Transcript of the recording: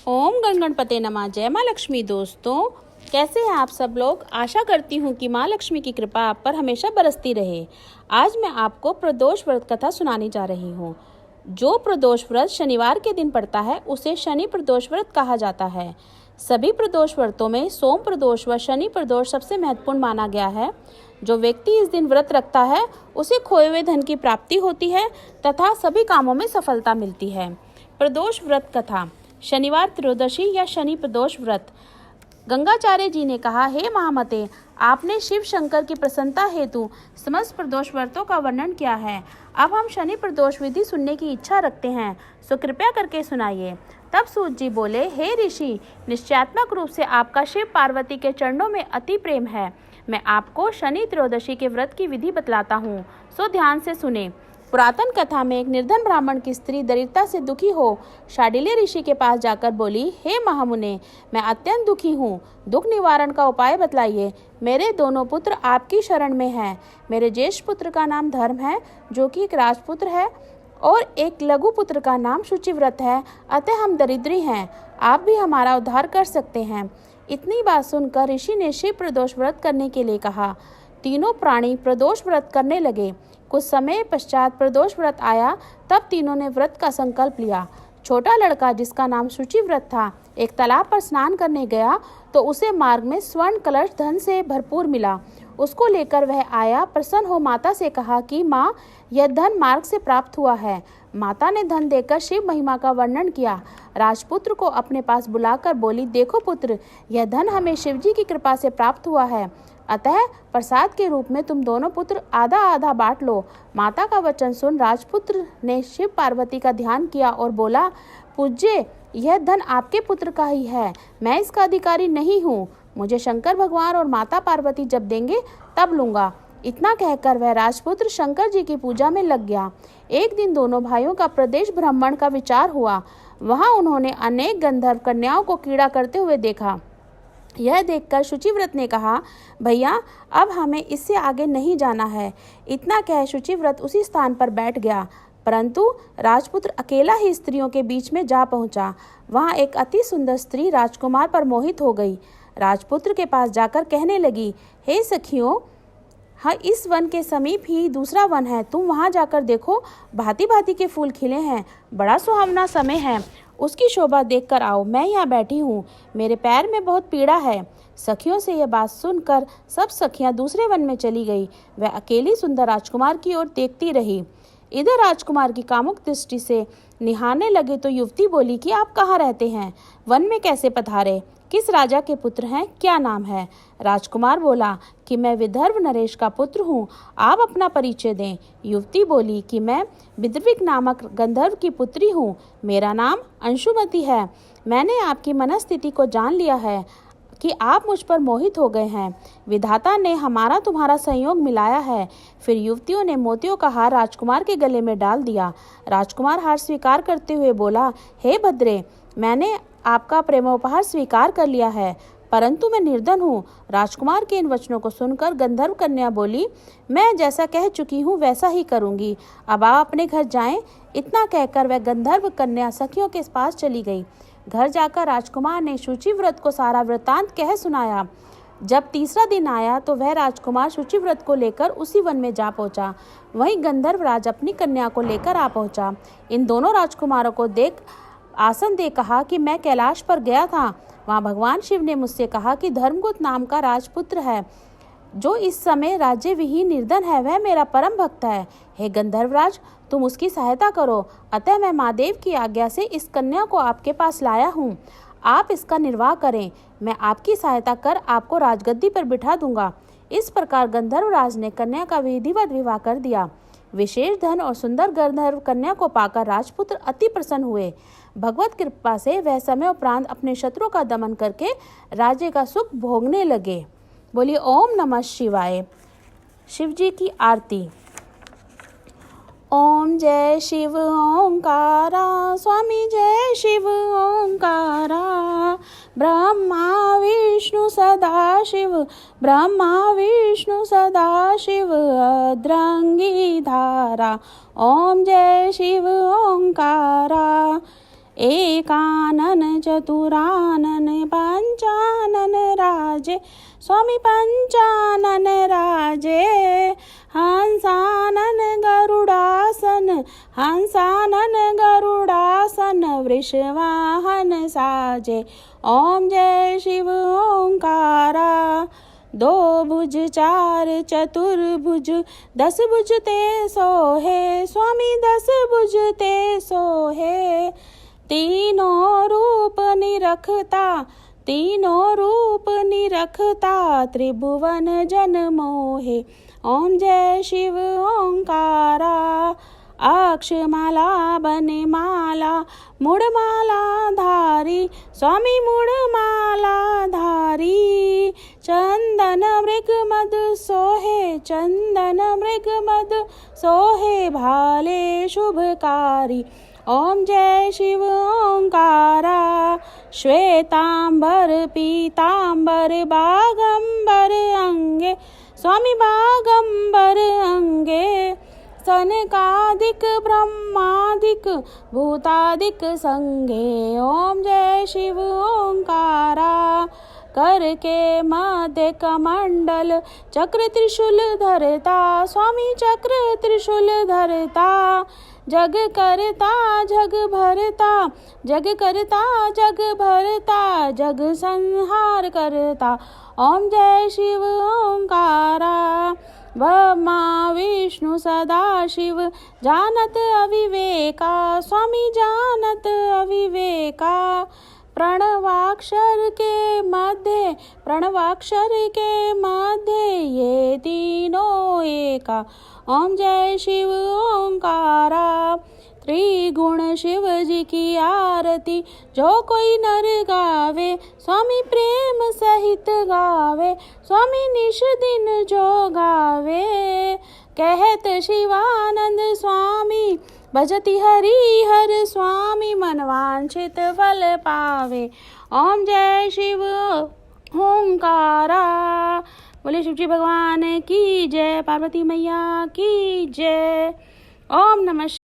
ओम गण गणपते नमः। जय माँ लक्ष्मी। दोस्तों, कैसे हैं आप सब लोग। आशा करती हूँ कि माँ लक्ष्मी की कृपा आप पर हमेशा बरसती रहे। आज मैं आपको प्रदोष व्रत कथा सुनाने जा रही हूँ। जो प्रदोष व्रत शनिवार के दिन पड़ता है उसे शनि प्रदोष व्रत कहा जाता है। सभी प्रदोष व्रतों में सोम प्रदोष व शनि प्रदोष सबसे महत्वपूर्ण माना गया है। जो व्यक्ति इस दिन व्रत रखता है उसे खोए हुए धन की प्राप्ति होती है तथा सभी कामों में सफलता मिलती है। प्रदोष व्रत कथा। शनिवार त्रयोदशी या शनि प्रदोष व्रत। गंगाचार्य जी ने कहा, हे महामते, आपने शिव शंकर की प्रसन्नता हेतु समस्त प्रदोष व्रतों का वर्णन किया है। अब हम शनि प्रदोष विधि सुनने की इच्छा रखते हैं, सो कृपया करके सुनाइए। तब सूत जी बोले, हे ऋषि, निश्चयात्मक रूप से आपका शिव पार्वती के चरणों में अति प्रेम है। मैं आपको शनि त्रयोदशी के व्रत की विधि बतलाता हूँ, सो ध्यान से सुने। पुरातन कथा में एक निर्धन ब्राह्मण की स्त्री दरिद्रता से दुखी हो शाडिल्य ऋषि के पास जाकर बोली, हे महामुने, मैं अत्यंत दुखी हूँ, दुख निवारण का उपाय बतलाइए। मेरे दोनों पुत्र आपकी शरण में हैं। मेरे ज्येष्ठ पुत्र का नाम धर्म है, जो कि एक राजपुत्र है, और एक लघु पुत्र का नाम शुचिव्रत है, अतः हम दरिद्री हैं। आप भी हमारा उद्धार कर सकते हैं। इतनी बात सुनकर ऋषि ने शिव प्रदोष व्रत करने के लिए कहा। तीनों प्राणी प्रदोष व्रत करने लगे। कुछ समय पश्चात प्रदोष व्रत आया, तब तीनों ने व्रत का संकल्प लिया। छोटा लड़का, जिसका नाम शुचिव्रत था, एक तालाब पर स्नान करने गया तो उसे मार्ग में स्वर्ण कलश धन से भरपूर मिला। उसको लेकर वह आया। प्रसन्न हो माता से कहा कि माँ, यह धन मार्ग से प्राप्त हुआ है। माता ने धन देकर शिव महिमा का वर्णन किया। राजपुत्र को अपने पास बुलाकर बोली, देखो पुत्र, यह धन हमें शिवजी की कृपा से प्राप्त हुआ है, अतः प्रसाद के रूप में तुम दोनों पुत्र आधा आधा बांट लो। माता का वचन सुन राजपुत्र ने शिव पार्वती का ध्यान किया और बोला, पूज्य, यह धन आपके पुत्र का ही है, मैं इसका अधिकारी नहीं हूँ। मुझे शंकर भगवान और माता पार्वती जब देंगे तब लूँगा। इतना कहकर वह राजपुत्र शंकर जी की पूजा में लग गया। एक दिन दोनों भाइयों का प्रदेश भ्रमण का विचार हुआ। वहाँ उन्होंने अनेक गंधर्व कन्याओं को क्रीड़ा करते हुए देखा। यह देखकर शुचिव्रत ने कहा, भैया, अब हमें इससे आगे नहीं जाना है। इतना कह शुचिव्रत उसी स्थान पर बैठ गया, परंतु राजपुत्र अकेला ही स्त्रियों के बीच में जा पहुंचा। वहां एक अति सुंदर स्त्री राजकुमार पर मोहित हो गई। राजपुत्र के पास जाकर कहने लगी, हे सखियों, हाँ, इस वन के समीप ही दूसरा वन है, तुम वहां जाकर देखो, भांति भांति के फूल खिले हैं, बड़ा सुहावना समय है, उसकी शोभा देखकर आओ। मैं यहाँ बैठी हूँ, मेरे पैर में बहुत पीड़ा है। सखियों से यह बात सुनकर सब सखियाँ दूसरे वन में चली गई। वह अकेली सुंदर राजकुमार की ओर देखती रही। इधर राजकुमार की कामुक दृष्टि से निहारने लगे तो युवती बोली कि आप कहाँ रहते हैं, वन में कैसे पधारे, किस राजा के पुत्र हैं, क्या नाम है। राजकुमार बोला कि मैं विदर्भ नरेश का पुत्र हूँ, आप अपना परिचय दें। युवती बोली कि मैं विद्रविक नामक गंधर्व की पुत्री हूँ, मेरा नाम अंशुमती है। मैंने आपकी मनस्थिति को जान लिया है कि आप मुझ पर मोहित हो गए हैं। विधाता ने हमारा तुम्हारा संयोग मिलाया है। फिर युवतियों ने मोतियों का हार राजकुमार के गले में डाल दिया। राजकुमार हार स्वीकार करते हुए बोला, हे भद्रे, मैंने आपका प्रेमोपहार स्वीकार कर लिया है, परंतु मैं निर्धन हूँ। राजकुमार के इन वचनों को सुनकर गंधर्व कन्या बोली, मैं जैसा कह चुकी हूँ वैसा ही करूँगी, अब आप अपने घर जाएं। इतना कहकर वह गंधर्व कन्या सखियों के पास चली गई। घर जाकर राजकुमार ने शुचिव्रत को सारा वृतांत कह सुनाया। जब तीसरा दिन आया तो वह राजकुमार शुचिव्रत को लेकर उसी वन में जा पहुंचा। वहीं गंधर्व राज अपनी कन्या को लेकर आ पहुंचा। इन दोनों राजकुमारों को देख आसन दे कहा कि मैं कैलाश पर गया था, वहाँ भगवान शिव ने मुझसे कहा कि धर्मगुप्त नाम का राजपुत्र है, जो इस समय राज्य विहीन निर्धन है, वह मेरा परम भक्त है। हे गंधर्वराज, तुम उसकी सहायता करो। अतः मैं महादेव की आज्ञा से इस कन्या को आपके पास लाया हूँ। आप इसका निर्वाह करें, मैं आपकी सहायता कर आपको राजगद्दी पर बिठा दूंगा। इस प्रकार गंधर्वराज ने कन्या का विधिवत विवाह कर दिया। विशेष धन और सुंदर गंधर्व कन्या को पाकर राजपुत्र अति प्रसन्न हुए। भगवत कृपा से वह समय उपरांत अपने शत्रु का दमन करके राज्य का सुख भोगने लगे। बोलिए ओम नमः शिवाय। शिव जी की आरती। ओम जय शिव ओंकारा, स्वामी जय शिव ओंकारा। ब्रह्मा विष्णु सदा शिव, ब्रह्मा विष्णु सदा शिव, अद्रंगी धारा। ओम जय शिव ओंकारा। एकानन चतुरानन पंचानन राजे, स्वामी पंचानन राजे। हंसानन गरुडासन, हंसानन गरुडासन, वृषवाहन साजे। ओम जय शिव ओंकारा। दो भुज चार चतुर्भुज, 10 भुज ते सोहे, स्वामी 10 भुज ते सोहे। तीनों रूप निरखता, तीनों रूप निरखता, त्रिभुवन जन मोहे। ओम जय शिव ओंकारा। अक्षमाला बने माला, मुड़माला धारी, स्वामी मुड़माला धारी। चंदन मृग मद सोहे, चंदन मृग मद सोहे, भाले शुभकारी। ओम जय शिव ओंकारा। श्वेतांबर पीतांबर बागंबर अंगे, स्वामी बागंबर अंगे। सनकादिक ब्रह्मादिक भूतादिक संगे। ओम जय शिव ओंकारा। कर के मध्य कमंडल, चक्र त्रिशूल धरता, स्वामी चक्र त्रिशूल धरता। जग करता जग भरता, जग करता जग भरता, जग संहार करता। ओम जय शिव ओंकारा। ब्रह्मा विष्णु सदा शिव, जानत अविवेका, स्वामी जानत अविवेका। प्रणवाक्षर के मध्य, प्रणवाक्षर के मध्य, ये तीनों एका। ओम जय शिव ओंकारा। त्रिगुण शिव जी की आरती, जो कोई नर गावे, स्वामी प्रेम सहित गावे, स्वामी निश दिन जो गावे। कहत शिवानंद स्वामी, भजति हरि हर स्वामी, मनवांछित फल पावे। ओम जय शिव ओंकारा। बोले शिव जी भगवान की जय, पार्वती मैया की जय। ओम नमः।